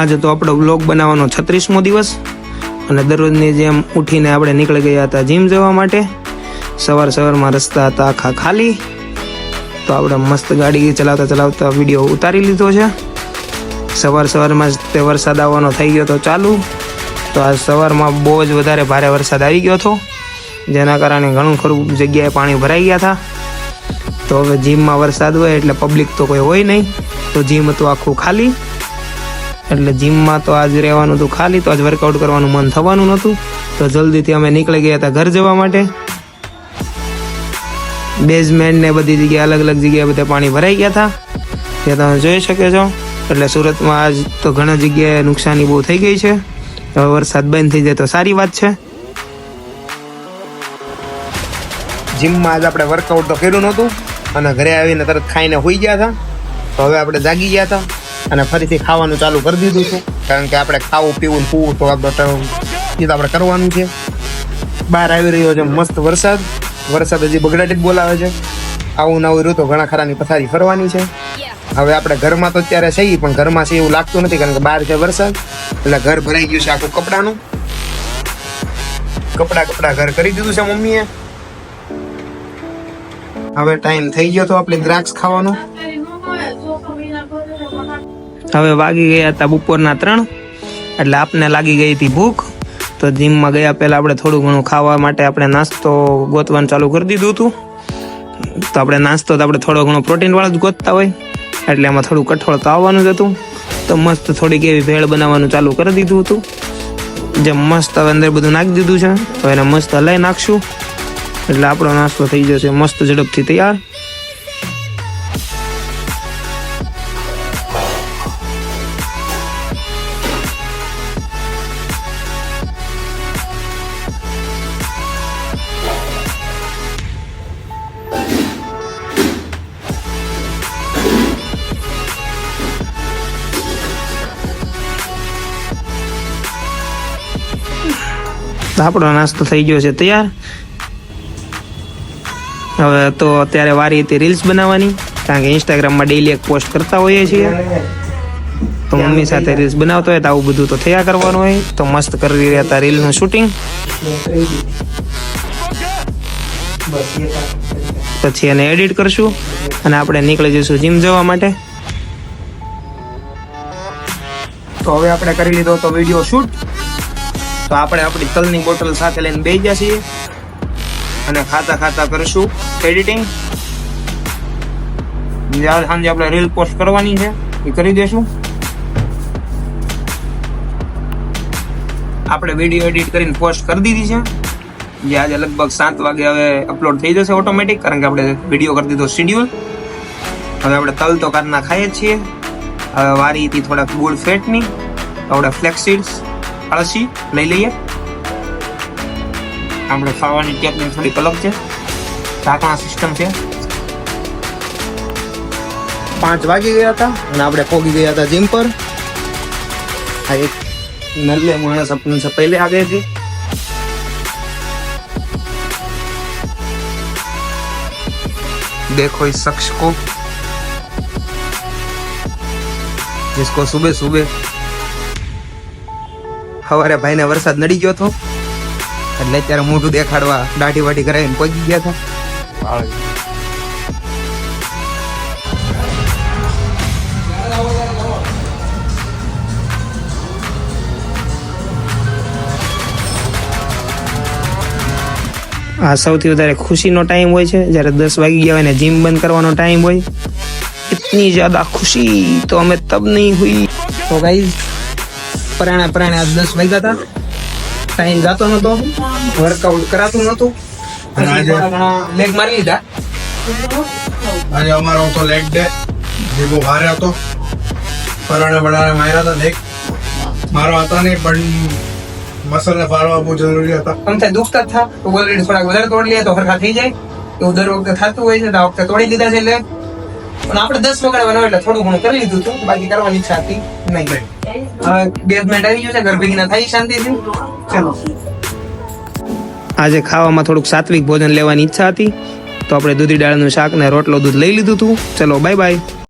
આજે તો આપણો બ્લોગ બનાવવાનો 36મો દિવસ અને દરરોજની જેમ ઉઠીને આપણે નીકળી ગયા હતા જીમ જવા માટે। સવારમાં રસ્તા હતા આખા ખાલી, તો આપણે મસ્ત ગાડી ચલાવતા વિડીયો ઉતારી લીધો છે। સવારમાં જ તે વરસાદ આવવાનો થઈ ગયો તો ચાલુ, તો આજ સવારમાં બહુ જ વધારે ભારે વરસાદ આવી ગયો હતો, જેના કારણે ઘણું ખરું જગ્યાએ પાણી ભરાઈ ગયા હતા। તો હવે જીમમાં વરસાદ હોય એટલે પબ્લિક તો કોઈ હોય નહીં, તો જીમ હતું આખું ખાલી, એટલે જીમમાં તો આજ રહેવાનું હતું ખાલી, તો આજ વર્કઆઉટ કરવાનું મન થવાનું નહોતું, તો જલ્દીથી અમે નીકળી ગયા હતા ઘર જવા માટે। બેઝમેન્ટ ને બધી જગ્યાએ અલગ જગ્યાએ બધા પાણી ભરાઈ ગયા હતા, જે તમે જોઈ શકો છો। એટલે સુરતમાં આજ તો ઘણા જગ્યાએ નુકસાની બહુ થઈ ગઈ છે। હવે વરસાદ બંધ થઈ જાય તો સારી વાત છે। જીમમાં આજ આપણે વર્કઆઉટ તો કર્યું નહોતું અને ઘરે આવીને તરત ખાઈને સૂઈ ગયા હતા, તો હવે આપણે જાગી ગયા હતા અને ફરીથી ખાવાનું ચાલુ કરી દીધું છે, કારણ કે આપણે ખાવું પીવું પૂવું તો આપણે કરવાનું છે। બહાર આવી રહ્યો છે મસ્ત વરસાદ હજી બગડાટી જ બોલાવે છે। આવું નવું ઋતુ ઘણા ખરાની પથારી ફરવાની છે। હવે આપણે ઘરમાં તો અત્યારે છીએ, પણ ઘરમાં છે એવું લાગતું નથી, કારણ કે બહાર છે વરસાદ, એટલે ઘર ભરાઈ ગયું છે આખું કપડાનું। કપડા ઘર કરી દીધું છે મમ્મીએ। હવે ટાઈમ થઈ ગયો તો આપણે દ્રાક્ષ ખાવાનો। હવે વાગી ગયા હતા બપોરના 3, એટલે આપને લાગી ગઈ હતી ભૂખ, તો જીમમાં ગયા પહેલા આપણે થોડું ઘણું ખાવા માટે આપણે નાસ્તો ગોતવાનું ચાલુ કરી દીધું હતું। તો આપણે નાસ્તો તો આપણે થોડો ઘણો પ્રોટીન વાળો જ ગોતતા હોય, એટલે એમાં થોડું કઠોળ તો આવવાનું જ હતું, તો મસ્ત થોડીક એવી ભેળ બનાવવાનું ચાલુ કરી દીધું હતું, જે મસ્ત હવે અંદર બધું નાખી દીધું છે, તો એને મસ્ત હલાઈ નાખશું, એટલે આપણો નાસ્તો થઈ જશે મસ્ત ઝડપથી તૈયાર। આપણો નાસ્તો થઈ ગયો છે તૈયાર। હવે તો અત્યારે વારી હતી રીલ્સ બનાવવાની, કારણ કે ઇન્સ્ટાગ્રામમાં ડેઈલી એક પોસ્ટ કરતા હોઈએ છીએ, તો મમ્મી સાથે રીલ્સ બનાવતો હોય તો આવું બધું તો થયા કરવાનું હોય, તો મસ્ત કરી રહ્યા હતા રીલનું શૂટિંગ। પછી એને એડિટ કરશું અને આપણે નીકળી જઈશું જીમ જવા માટે। તો હવે આપણે કરી લીધો તો વિડીયો શૂટ, તો આપણે આપણી તલની બોટલ સાથે લઈને બેસી ગયા છીએ અને ખાતા કરીશું એડિટિંગ। સાંજે આપણે રીલ પોસ્ટ કરવાની છે, એ કરી દેશું। આપણે વિડીયો એડિટ કરીને પોસ્ટ કરી દીધી છે, જે આજે લગભગ 7 વાગે હવે અપલોડ થઈ જશે ઓટોમેટિક, કારણ કે આપણે વિડીયો કરી દીધો શેડ્યુલ। હવે આપણે તલ તો કારના ખાઈએ જ છીએ। હવે વારી હતી થોડાક ગુડ ફેટની, આપણે ફ્લેક્સ સીડ્સ અળસી લઈ લઈએ। આપણે ખાવાની ટેકનિક થોડી અલગ છે, ઢાંકણા સિસ્ટમ છે। 5 વાગી ગયા હતા અને આપણે પહોંચી ગયા હતા જીમ પર। આ એક નલ્લે માણસ अपने से पहले आ गए थे। देखो इस शख्स को, जिसको सुबह સવારે ભાઈને વરસાદ નડી ગયો હતો, એટલે અત્યારે મોઢું દેખાડવા દાઢી વાઢી કરાવીને પહોંચી ગયા હતા। આ સૌથી વધારે ખુશીનો ટાઈમ હોય છે, જ્યારે 10 વાગી ગયા હોય ને જીમ બંધ કરવાનો ટાઈમ હોય। ઇતની જ્યાદા ખુશી તો અમે તબ નહીં હુઈ। તો ગાઈઝ પરાણે આજ 10 વાગ્યા હતા, ટાઈમ જતો નતો, વર્કઆઉટ કરાતું નતું, લેગ મારી લીધા। આજે અમારો તો લેગ ડે, જે બહુ ભારે હતો, પરાણે માર્યા હતા લેગ, મારો હતા નહીં, પણ મસલને ફાળવા બહુ જરૂરી હતા। અમથે દુખતા થા તો ઓલરેડી થોડાક વધારે તોડી લે તો હરખા થઈ જાય, એવું દર વખતે થતું હોય છે, તો આ વખતે તોડી લીધા છે લેગ, પણ આપણે 10 વગાડવાનો એટલે થોડું ઘણું કરી લીધું હતું, બાકી કરવાની ઈચ્છા હતી નહીં। હવે બેઝમેન્ટ આવી ગયું છે, ઘર ભેગી ના થાય શાંતિથી। ચલો, આજે ખાવામાં થોડુંક સાત્વિક ભોજન લેવાની ઈચ્છા હતી, તો આપણે દૂધી દાળનું શાક ને રોટલો દૂધ લઈ લીધું હતું। ચલો બાય બાય।